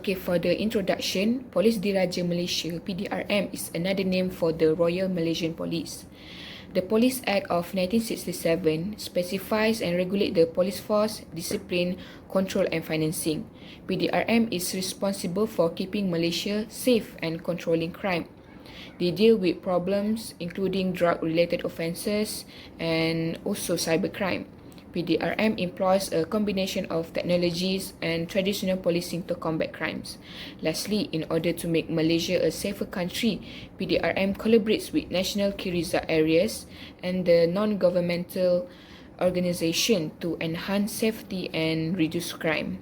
Okay, for the introduction, Polis Diraja Malaysia, PDRM, is another name for the Royal Malaysian Police. The Police Act of 1967 specifies and regulates the police force, discipline, control and financing. PDRM is responsible for keeping Malaysia safe and controlling crime. They deal with problems including drug-related offences and also cybercrime. PDRM employs a combination of technologies and traditional policing to combat crimes. Lastly, in order to make Malaysia a safer country, PDRM collaborates with national key result areas and the non-governmental organisation to enhance safety and reduce crime.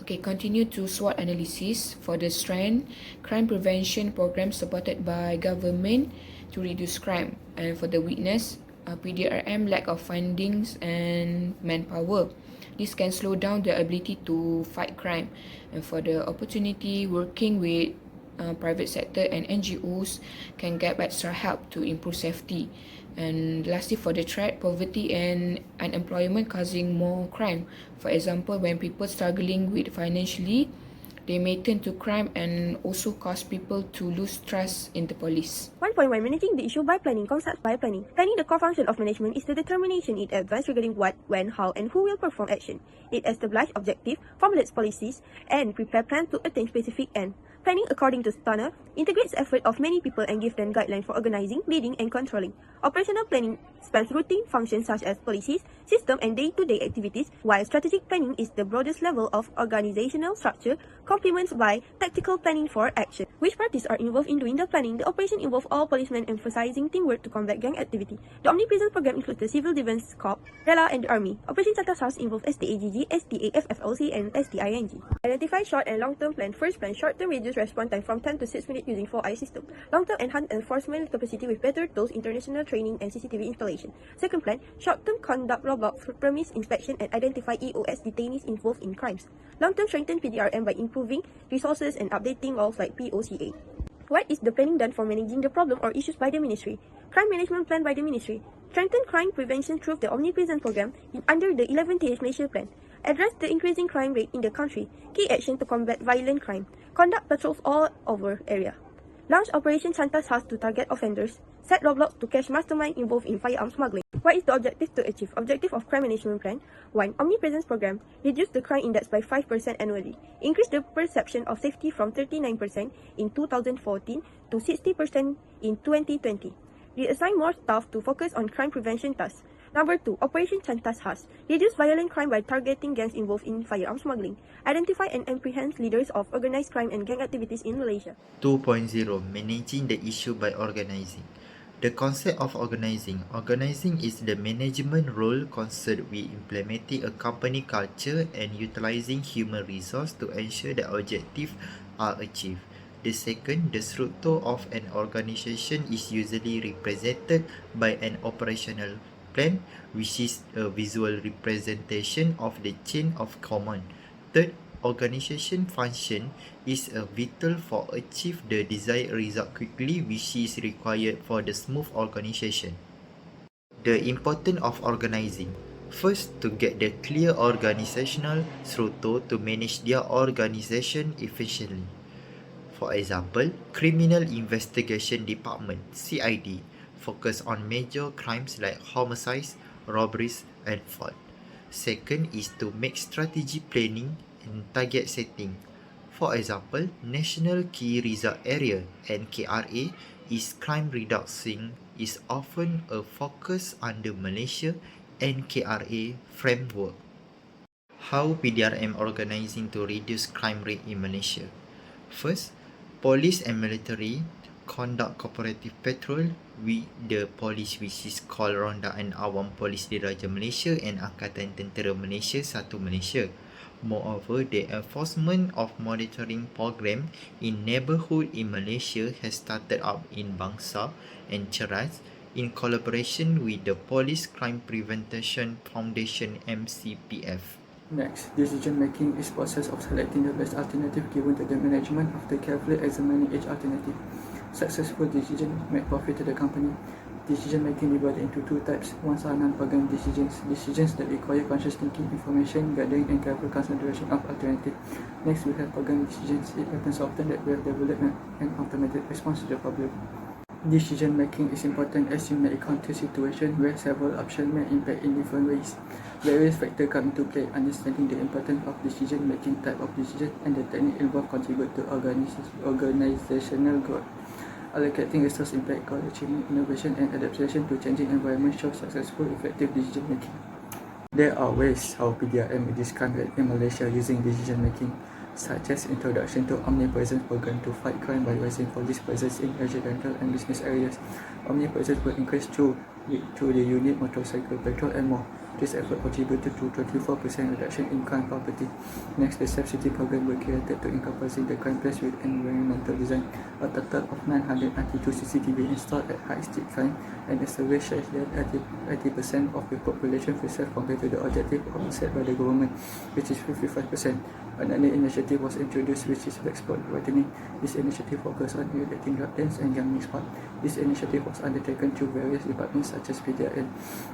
Okay, continue to SWOT analysis. For the strength, crime prevention programs supported by government to reduce crime. And for the weakness, PDRM lack of fundings and manpower. This can slow down the ability to fight crime. And for the opportunity, working with private sector and NGOs can get extra help to improve safety. And lastly, for the threat, poverty and unemployment causing more crime. For example, when people struggling with financially, they may turn to crime and also cause people to lose trust in the police. 1.1 Managing the issue by planning concepts by planning. Planning, the core function of management, is the determination it advises regarding what, when, how, and who will perform action. It establishes objectives, formulates policies, and prepare plans to attain specific end. Planning, according to Stoner, integrates effort of many people and gives them guidelines for organizing, leading, and controlling. Operational planning spans routine functions such as policies, system, and day-to-day activities, while strategic planning is the broadest level of organizational structure, complemented by tactical planning for action. Which parties are involved in doing the planning? The operation involves all policemen emphasizing teamwork to combat gang activity. The Omnipresence program includes the Civil Defense Corps, RELA, and the Army. Operation Chantas House involves STAGG, STAFFLC, and STING. Identify short and long-term plan. First plan, short-term reduce response time from 10 to 6 minutes using 4i system. Long-term enhance enforcement capacity with better tools, international training, and CCTV installation. Second plan, short-term conduct roadblock premise inspection and identify EOS detainees involved in crimes. Long-term strengthen PDRM by improving resources and updating laws like POCA. What is the planning done for managing the problem or issues by the Ministry? Crime management plan by the Ministry. Strengthen crime prevention through the Omnipresence program under the 11th Malaysia Plan. Address the increasing crime rate in the country. Key action to combat violent crime. Conduct patrols all over area. Launch Operation Chantas House to target offenders. Set roadblocks to catch mastermind involved in firearm smuggling. What is the objective to achieve? Objective of Crime Management Plan. 1. Omnipresence Program. Reduce the crime index by 5% annually. Increase the perception of safety from 39% in 2014 to 60% in 2020. Reassign more staff to focus on crime prevention tasks. Number 2. Operation Chantas House. Reduce violent crime by targeting gangs involved in firearm smuggling. Identify and apprehend leaders of organized crime and gang activities in Malaysia. 2.0 Managing the issue by organizing. The concept of organizing. Organizing is the management role concerned with implementing a company culture and utilizing human resource to ensure the objectives are achieved. The second, the structure of an organization is usually represented by an operational plan, which is a visual representation of the chain of command. Third, organization function is vital for achieve the desired result quickly, which is required for the smooth organization. The importance of organizing. First, to get the clear organizational structure to manage their organization efficiently. For example, Criminal Investigation Department (CID) focus on major crimes like homicides, robberies, and fraud. Second is to make strategy planning and target setting. For example, National Key Result Area (NKRA) is crime reduction is often a focus under Malaysia NKRA framework. How PDRM organizing to reduce crime rate in Malaysia? First, police and military conduct cooperative patrol with the police, which is called Ronda and Awam Polis Diraja Malaysia and Angkatan Tentera Malaysia 1 Malaysia. Moreover, the enforcement of monitoring program in neighborhood in Malaysia has started up in Bangsa and Cheras in collaboration with the Police Crime Prevention Foundation (MCPF). Next, decision making is process of selecting the best alternative given to the management after carefully examining each alternative. Successful decision make profit to the company. Decision making divided into two types. One are non-program decisions, decisions that require conscious thinking, information gathering, and careful consideration of alternatives. Next, we have program decisions. It happens often that we have developed an automated response to the problem. Decision making is important as you may encounter situations where several options may impact in different ways. Various factors come into play. Understanding the importance of decision making, type of decision, and the technique involved contribute to organizational growth. Allocating resource impact, goal achievement, innovation, and adaptation to changing environment shows successful, effective decision making. There are ways how PDRM is discounted in Malaysia using decision making, such as introduction to omnipresence program to fight crime by raising police presence in residential and business areas. Omnipresence will increase through the unit motorcycle patrol and more. This effort contributed to 24% reduction in crime property. Next, the Safe City program was created to encompassing the crime place with environmental design. A total of 992 CCTV installed at high street crime, and the survey shows that 80% of the population feel safe compared to the objective set by the government, which is 55%. Another initiative was introduced, which is black spot whitening. This initiative focused on eradicating drug dens and gang mix spot. This initiative was undertaken through various departments such as PDRM.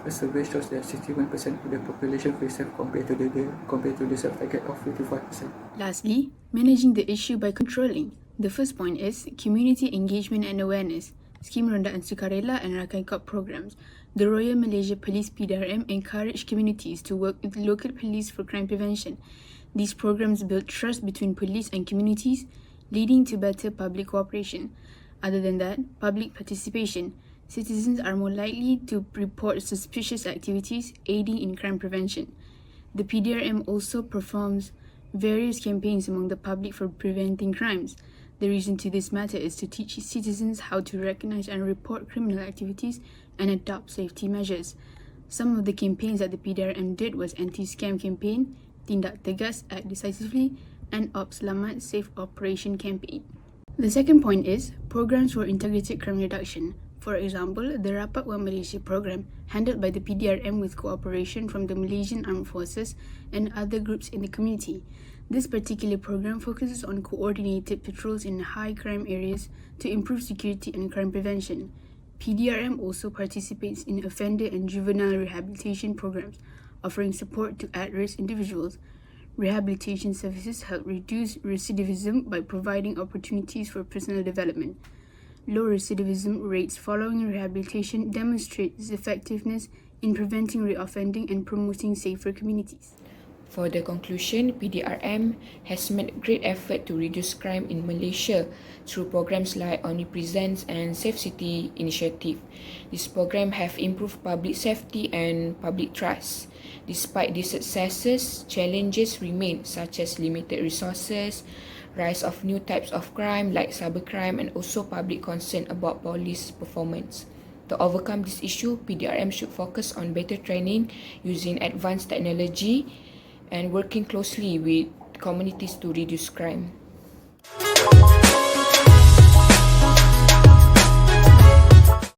A survey shows that 61% of the population feel safe compared to the self-target of 55%. Lastly, managing the issue by controlling. The first point is community engagement and awareness. Skim Rondaan Sukarela and Rakan Kop programs. The Royal Malaysia Police PDRM encourage communities to work with local police for crime prevention. These programs build trust between police and communities, leading to better public cooperation. Other than that, public participation. Citizens are more likely to report suspicious activities, aiding in crime prevention. The PDRM also performs various campaigns among the public for preventing crimes. The reason to this matter is to teach citizens how to recognize and report criminal activities and adopt safety measures. Some of the campaigns that the PDRM did was anti-scam campaign, Tindak Tegas Act Decisively, and Ops Selamat Safe Operation campaign. The second point is programs for integrated crime reduction. For example, the Rapat One Malaysia program, handled by the PDRM with cooperation from the Malaysian Armed Forces and other groups in the community. This particular program focuses on coordinated patrols in high crime areas to improve security and crime prevention. PDRM also participates in offender and juvenile rehabilitation programs, offering support to at-risk individuals. Rehabilitation services help reduce recidivism by providing opportunities for personal development. Low recidivism rates following rehabilitation demonstrate its effectiveness in preventing reoffending and promoting safer communities. For the conclusion, PDRM has made great effort to reduce crime in Malaysia through programs like Omnipresence and Safe City initiative. This program have improved public safety and public trust. Despite these successes, challenges remain such as limited resources, rise of new types of crime like cybercrime, and also public concern about police performance. To overcome this issue, PDRM should focus on better training using advanced technology and working closely with communities to reduce crime.